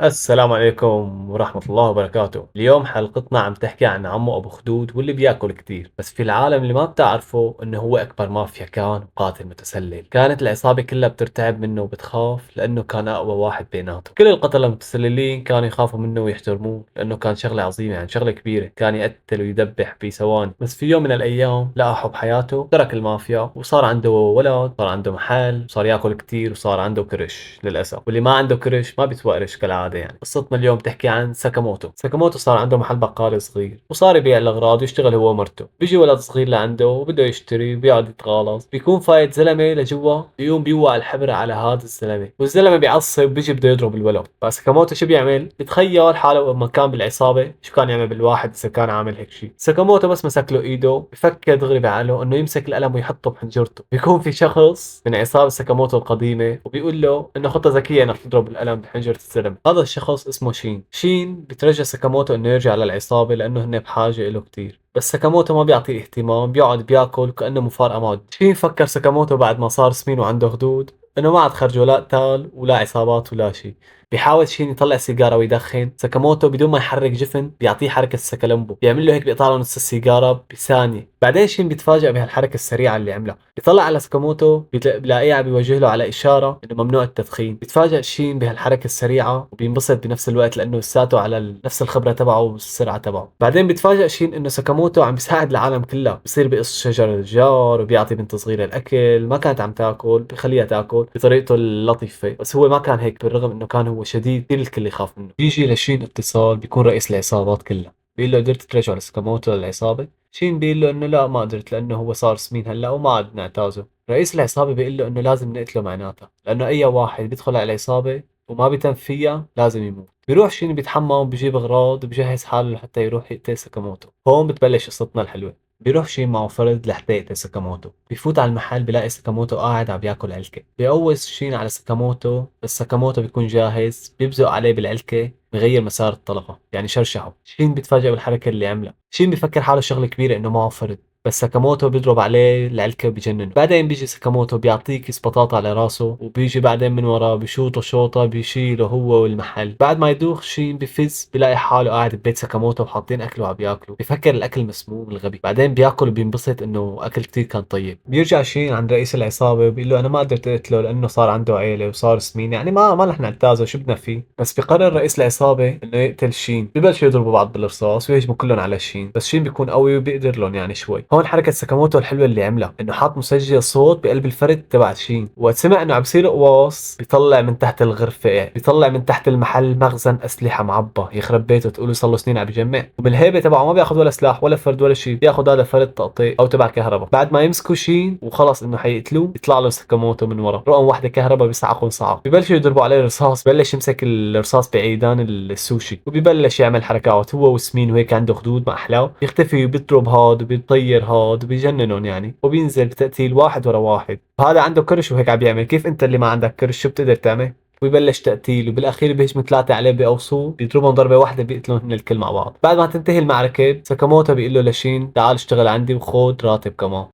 السلام عليكم ورحمة الله وبركاته. اليوم حلقتنا عم تحكي عن عمو أبو خدود واللي بياكل كتير، بس في العالم اللي ما بتعرفه إنه هو أكبر مافيا كان وقاتل متسلل. كانت العصابة كلها بترتعب منه وبتخاف لأنه كان أقوى واحد بيناتهم. كل القتلة المتسللين كانوا يخافوا منه ويحترموه لأنه كان شغلة عظيمة، يعني شغلة كبيرة، كان يقتل ويدبح بثواني. بس في يوم من الأيام لقى حب حياته، ترك المافيا وصار عنده ولد، صار عنده محل، صار ياكل كتير وصار عنده كرش للأسف. واللي ما عنده كرش ما بيتوقرش كالعادة. يعني قصتنا اليوم تحكي عن ساكاموتو. ساكاموتو صار عنده محل بقالة صغير وصار يبيع الأغراض ويشتغل هو ومرته. بيجي ولد صغير لعنده وبده يشتري وبيقعد يتغالظ، بيكون فايت زلمة لجوا بيقوم بيوقع الحبر على هذا الزلمة، والزلمة بيعصب بيجي بده يضرب الولد. فساكاموتو شو بيعمل؟ بتخيل حاله لما كان بالعصابة شو كان يعمل بالواحد إذا كان عامل هيك شيء. ساكاموتو بس مسك له إيده، بفكر دغري بعقله إنه يمسك القلم ويحطه بحنجرته. بيكون في شخص من عصابة ساكاموتو القديمة وبيقول له إنه خطة ذكية إنك تضرب القلم بحنجرة الزلمة. هذا الشخص اسمه شين. شين بترجى ساكاموتو إنه يرجع للعصابة لأنه هن بحاجة له كتير، بس ساكاموتو ما بيعطيه اهتمام، بيقعد بياكل كأنه مفارقة معه. شين فكر ساكاموتو بعد ما صار سمين وعنده خدود انه ما عاد خرجه لا قتال ولا عصابات ولا شيء. بيحاول شين يطلع سيجاره ويدخن. ساكاموتو بدون ما يحرك جفن بيعطيه حركه السكالمبو، بيعمل له هيك بيقطع له نص السيجاره بثانيه. بعدين شين بيتفاجئ بهالحركه السريعه اللي عملها، بيطلع على ساكاموتو بيلاقيه عم بيوجه له على اشاره انه ممنوع التدخين. بيتفاجئ شين بهالحركه السريعه وبينبسط بنفس الوقت لانه لساته على نفس الخبره تبعه والسرعه تبعه. بعدين بيتفاجئ شين انه ساكاموتو عم بيساعد العالم كلها، بصير بقص شجر الجار وبيعطي بنت صغيره الاكل ما كانت عم تاكل، بخليها تاكل بطريقته اللطيفه. بس هو ما كان هيك، بالرغم انه كان هو شديد كثير الكل يخاف منه. بيجي لشين اتصال، بيكون رئيس العصابات كلها، بيقول له قدرت ترجع لساكاموتو للعصابه؟ شين بيقول له انه لا ما قدرت لانه هو صار سمين هلا وما عاد نعتازه. رئيس العصابه بيقول له انه لازم نقتله معناتها، لانه اي واحد بيدخل على العصابه وما بيتم فيها لازم يموت. بيروح شين بيتحمم بيجيب اغراض وبجهز حاله لحتى يروح يقتل ساكاموتو. هون بتبلش قصتنا الحلوه. بيروح شين معه فرد لحتى يقتل ساكاموتو. بيفوت على المحل بيلاقي ساكاموتو قاعد عم بياكل علكه. بيقوس شين على ساكاموتو، بس ساكاموتو بيكون جاهز، بيبزق عليه بالعلكه، بغير مسار الطلقه، يعني شرشحه. شين بيتفاجئ بالحركه اللي عملها. شين بيفكر حاله شغله كبيره انه معه فرد، بس ساكاموتو بيضرب عليه العلكة وبيجننه. بعدين بيجي ساكاموتو بيعطيه كيس بطاطا على راسه، وبيجي بعدين من وراه بيشوطه شوطة بيشيله هو والمحل. بعد ما يدوخ شين بفز بيلاقي حاله قاعد ببيت ساكاموتو وحاطين اكله وعم بياكله. بيفكر الاكل مسموم الغبي. بعدين بياكل وبينبسط انه اكل كتير كان طيب. بيرجع شين عند رئيس العصابة وبيقول له انا ما قدرت اقتله لانه صار عنده عيلة وصار سمين، يعني ما رح نعتازه، شو بدنا فيه. بس بيقرر رئيس العصابة انه يقتل شين. ببلشوا يضربوا بعض بالرصاص ويهجموا كلهم على شين، بس شين بيكون قوي وبيقدر لهم يعني شوي. هون حركة ساكاموتو الحلوة اللي عملها انه حاط مسجل صوت بقلب الفرد تبع شين، وقت سمع انه عم بصير قواص بيطلع من تحت الغرفة، بيطلع من تحت المحل مخزن اسلحة معبى يخرب بيته، تقولوا صار له سنين عم بيجمع. ومن الهيبة تبعه ما بياخذ ولا سلاح ولا فرد ولا شيء، بياخذ هذا فرد تقطيع او تبع كهرباء. بعد ما يمسكوا شين وخلص انه حيقتلوه، بيطلع له ساكاموتو من ورا رقم واحدة كهرباء بيصعقوا صعق. ببلشوا يضربوا عليه رصاص، ببلش يمسك الرصاص بعيدان السوشي وبيبلش يعمل حركات هو وسمين وهيك عنده خدود ما احلاه. بيختفي وبيضرب هاد وبيطير هاد وبيجننهم يعني، وبينزل بتقتيل واحد ورا واحد. هذا عنده كرش وهيك عم بيعمل. كيف انت اللي ما عندك كرش شو بتقدر تعمل؟ ويبلش تقتيل، وبالاخير بيهجموا ثلاثه عليه بقوصوه، بيضربهم ضربه واحده بيقتلون هن الكل مع بعض. بعد ما تنتهي المعركه ساكاموتو بيقول له لشين تعال اشتغل عندي وخذ راتب كمان.